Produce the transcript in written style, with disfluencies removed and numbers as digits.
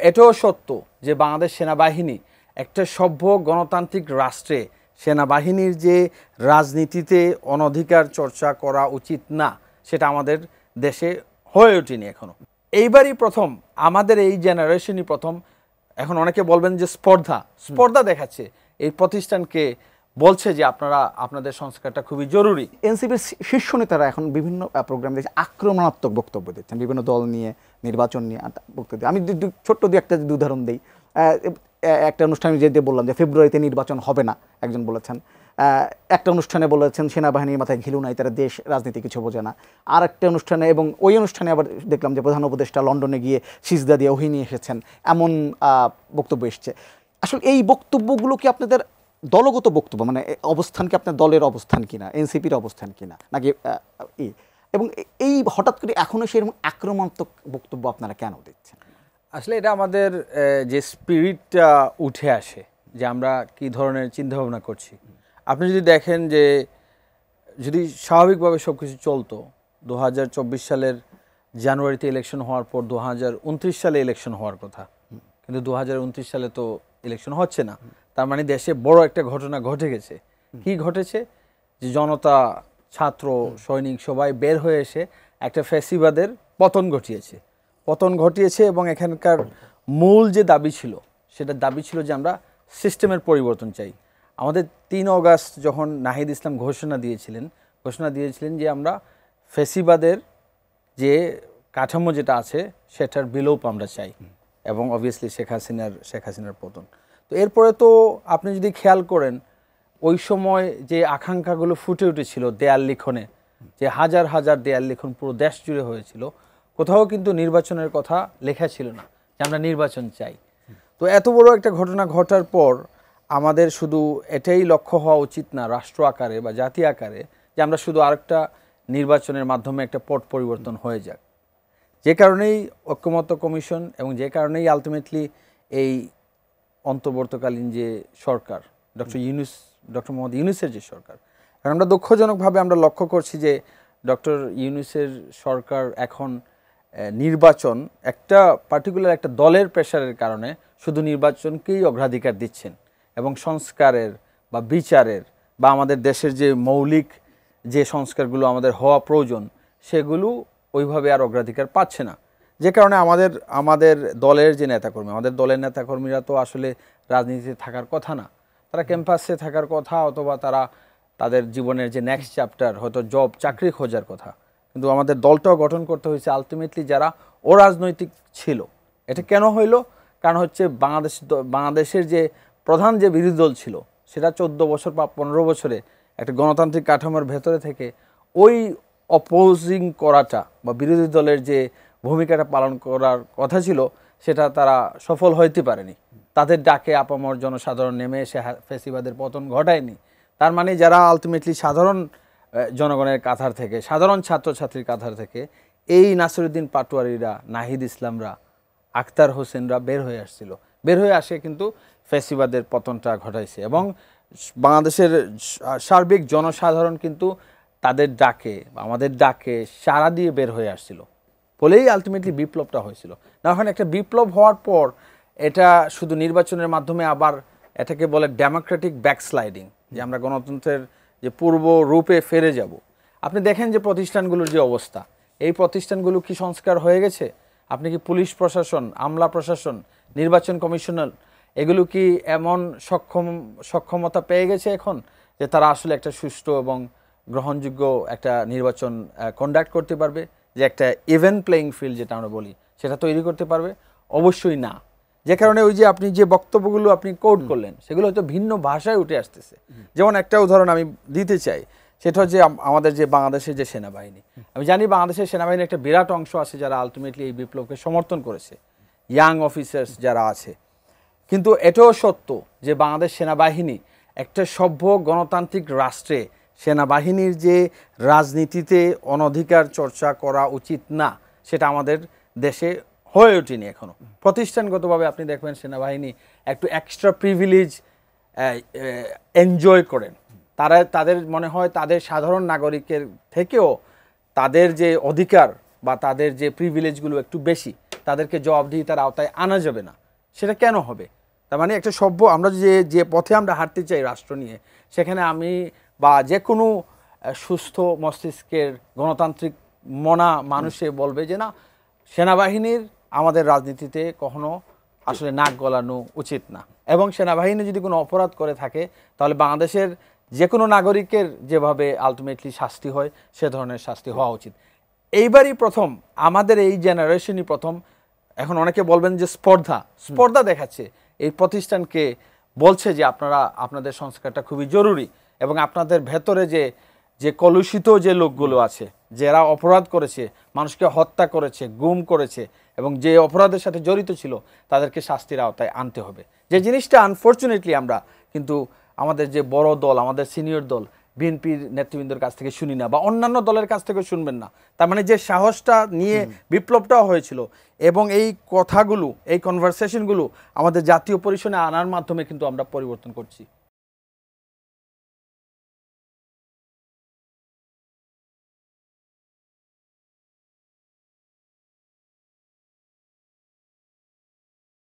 এটাও সত্য যে বাংলাদেশ সেনাবাহিনী একটা সভ্য গণতান্ত্রিক রাষ্ট্রে সেনাবাহিনীর যে রাজনীতিতে অনধিকার চর্চা করা উচিত না সেটা আমাদের দেশে হয়ে ওঠেনি এখনো। এইবারই প্রথম আমাদের এই জেনারেশনই প্রথম, এখন অনেকে বলবেন যে স্পর্ধা দেখাচ্ছে এই প্রতিষ্ঠানকে, বলছে যে আপনারা আপনাদের সংস্কারটা খুবই জরুরি। এনসিপির শীর্ষ নেতারা এখন বিভিন্ন প্রোগ্রাম দেখছে আক্রমণাত্মক বক্তব্য দিচ্ছেন, বিভিন্ন দল নিয়ে, নির্বাচন নিয়ে বক্তব্য। আমি ছোট্ট একটা উদাহরণ দিই। একটা অনুষ্ঠানে যেতে বললাম যে ফেব্রুয়ারিতে নির্বাচন হবে না, একজন বলেছেন। একটা অনুষ্ঠানে বলেছেন সেনাবাহিনীর মাথায় ঘিলু নাই, তারা দেশ রাজনীতি কিছু বোঝে না। আর একটা অনুষ্ঠানে, এবং ওই অনুষ্ঠানে আবার দেখলাম যে প্রধান উপদেষ্টা লন্ডনে গিয়ে সিজদা দিয়ে ওহি নিয়ে এসেছেন, এমন বক্তব্য এসছে। আসলে এই বক্তব্যগুলো কি আপনাদের দলগত বক্তব্য, মানে অবস্থান কি আপনার দলের অবস্থান কিনা, এনসিপির অবস্থান কিনা, নাকি এবং এই হঠাৎ করে এখনও সেরকম আক্রমণাত্মক বক্তব্য আপনারা কেন দিচ্ছেন? আসলে এটা আমাদের যে স্পিরিটটা উঠে আসে, যে আমরা কি ধরনের চিন্তাভাবনা করছি। আপনি যদি দেখেন যে যদি স্বাভাবিকভাবে সব কিছু চলতো, 2024 সালের জানুয়ারিতে ইলেকশন হওয়ার পর 2029 সালে ইলেকশন হওয়ার কথা, কিন্তু 2029 সালে তো ইলেকশন হচ্ছে না। তার মানে দেশে বড় একটা ঘটনা ঘটে গেছে। কি ঘটেছে? যে জনতা, ছাত্র, সৈনিক সবাই বের হয়ে এসে একটা ফ্যাসিবাদের পতন ঘটিয়েছে এবং এখানকার মূল যে দাবি ছিল, সেটা দাবি ছিল যে আমরা সিস্টেমের পরিবর্তন চাই। আমাদের 3 অগাস্ট যখন নাহিদ ইসলাম ঘোষণা দিয়েছিলেন যে আমরা ফ্যাসিবাদের যে কাঠামো যেটা আছে সেটার বিলোপ আমরা চাই, এবং অবভিয়াসলি শেখ হাসিনার পতন। তো এরপরে তো আপনি যদি খেয়াল করেন, ওই সময় যে আকাঙ্ক্ষাগুলো ফুটে উঠেছিল দেয়াল লিখনে, যে হাজার হাজার দেয়াল লিখন পুরো দেশ জুড়ে হয়েছিল, কোথাও কিন্তু নির্বাচনের কথা লেখা ছিল না যে আমরা নির্বাচন চাই। তো এত বড় একটা ঘটনা ঘটার পর আমাদের শুধু এটাই লক্ষ্য হওয়া উচিত না রাষ্ট্র আকারে বা জাতি আকারে, যে আমরা শুধু আরেকটা নির্বাচনের মাধ্যমে একটা পট পরিবর্তন হয়ে যাক। যে কারণেই ঐক্যমত্য কমিশন এবং যে কারণেই আলটিমেটলি এই অন্তর্বর্তীকালীন যে সরকার, ডক্টর মোহাম্মদ ইউনূসের যে সরকার, কারণ আমরা দুঃখজনকভাবে আমরা লক্ষ্য করছি যে ডক্টর ইউনূসের সরকার এখন নির্বাচন একটা পার্টিকুলার একটা দলের প্রেশারের কারণে শুধু নির্বাচনকেই অগ্রাধিকার দিচ্ছেন, এবং সংস্কারের বা বিচারের বা আমাদের দেশের যে মৌলিক যে সংস্কারগুলো আমাদের হওয়া প্রয়োজন সেগুলো ওইভাবে আর অগ্রাধিকার পাচ্ছে না। যে কারণে আমাদের দলের যে নেতাকর্মী, আমাদের দলের নেতাকর্মীরা তো আসলে রাজনীতিতে থাকার কথা না, তারা ক্যাম্পাসে থাকার কথা, অথবা তারা তাদের জীবনের যে নেক্সট চ্যাপ্টার হয়তো জব চাকরি খোঁজার কথা। কিন্তু আমাদের দলটাও গঠন করতে হয়েছে আলটিমেটলি যারা অরাজনৈতিক ছিল। এটা কেন হইল? কারণ হচ্ছে বাংলাদেশের যে প্রধান যে বিরোধী দল ছিল সেটা 14 বছর বা 15 বছরে একটা গণতান্ত্রিক কাঠামোর ভেতরে থেকে ওই অপোজিং করাটা বা বিরোধী দলের যে ভূমিকাটা পালন করার কথা ছিল সেটা তারা সফল হইতে পারেনি। তাদের ডাকে আপামর জনসাধারণ নেমে এসে ফ্যাসিবাদের পতন ঘটায়নি। তার মানে যারা আলটিমেটলি সাধারণ জনগণের কাতার থেকে, সাধারণ ছাত্রছাত্রীর কাতার থেকে এই নাসিরউদ্দিন পাটোয়ারিরা, নাহিদ ইসলামরা, আখতার হোসেনরা বের হয়ে আসে কিন্তু ফ্যাসিবাদের পতনটা ঘটাইছে। এবং বাংলাদেশের সার্বিক জনসাধারণ কিন্তু তাদের ডাকে, আমাদের ডাকে সাড়া দিয়ে বের হয়ে আসছিল বলেই আলটিমেটলি বিপ্লবটা হয়েছিল। না, এখন একটা বিপ্লব হওয়ার পর এটা শুধু নির্বাচনের মাধ্যমে আবার এটাকে বলে ডেমোক্রেটিক ব্যাকস্লাইডিং, যে আমরা গণতন্ত্রের যে পূর্ব রূপে ফিরে যাব। আপনি দেখেন যে প্রতিষ্ঠানগুলোর যে অবস্থা, এই প্রতিষ্ঠানগুলো কি সংস্কার হয়ে গেছে? আপনি কি পুলিশ প্রশাসন, আমলা প্রশাসন, নির্বাচন কমিশনার, এগুলো কি এমন সক্ষমতা পেয়ে গেছে এখন যে তারা আসলে একটা সুষ্ঠু এবং গ্রহণযোগ্য একটা নির্বাচন কন্ডাক্ট করতে পারবে, যে একটা ইভেন প্লেইং ফিল্ড যেটা আমরা বলি সেটা তৈরি করতে পারবে? অবশ্যই না। যে কারণে ওই যে আপনি যে বক্তব্যগুলো আপনি কোট করলেন সেগুলো হয়তো ভিন্ন ভাষায় উঠে আসতেছে। যেমন একটা উদাহরণ আমি দিতে চাই, সেটা হচ্ছে আমাদের যে বাংলাদেশের যে সেনাবাহিনী, আমি জানি বাংলাদেশের সেনাবাহিনীর একটা বিরাট অংশ আছে যারা আলটিমেটলি এই বিপ্লবকে সমর্থন করেছে, ইয়াং অফিসার্স যারা আছে। কিন্তু এটাও সত্য যে বাংলাদেশ সেনাবাহিনী একটা সভ্য গণতান্ত্রিক রাষ্ট্রে সেনাবাহিনীর যে রাজনীতিতে অনধিকার চর্চা করা উচিত না সেটা আমাদের দেশে হয়ে ওঠেনি এখনো। প্রতিষ্ঠানগতভাবে আপনি দেখবেন সেনাবাহিনী একটু এক্সট্রা প্রিভিলেজ এনজয় করেন। তাদের মনে হয় তাদের সাধারণ নাগরিকের থেকেও তাদের যে অধিকার বা তাদের যে প্রিভিলেজগুলো একটু বেশি, তাদেরকে জবাবদিহিতার আওতায় আনা যাবে না, সেটা কেন হবে? তার মানে একটা সভ্য আমরা যে পথে আমরা হাঁটতে চাই রাষ্ট্র নিয়ে, সেখানে আমি বা যে কোনো সুস্থ মস্তিষ্কের গণতান্ত্রিক মনা মানুষে বলবে যে না, সেনাবাহিনীর আমাদের রাজনীতিতে কখনো আসলে নাক গলানো উচিত না, এবং সেনাবাহিনী যদি কোনো অপরাধ করে থাকে তাহলে বাংলাদেশের যে কোনো নাগরিকের যেভাবে আলটিমেটলি শাস্তি হয় সে ধরনের শাস্তি হওয়া উচিত। এইবারই প্রথম আমাদের এই জেনারেশনই প্রথম, এখন অনেকে বলবেন যে স্পর্ধা দেখাচ্ছে এই প্রতিষ্ঠানকে, বলছে যে আপনারা আপনাদের সংস্কারটা খুবই জরুরি, এবং আপনাদের ভেতরে যে কলুষিত যে লোকগুলো আছে, যারা অপরাধ করেছে, মানুষকে হত্যা করেছে, গুম করেছে এবং যে অপরাধের সাথে জড়িত ছিল, তাদেরকে শাস্তির আওতায় আনতে হবে। যে জিনিসটা আনফর্চুনেটলি আমরা কিন্তু আমাদের যে বড় দল, আমাদের সিনিয়র দল বিএনপির নেতৃবৃন্দের কাছ থেকে শুনি না, বা অন্যান্য দলের কাছ থেকে শুনবেন না। তার মানে যে সাহসটা নিয়ে বিপ্লবটাও হয়েছিল, এবং এই কথাগুলো, এই কনভারসেশনগুলো আমাদের জাতীয় পরিসরে আনার মাধ্যমে কিন্তু আমরা পরিবর্তন করছি।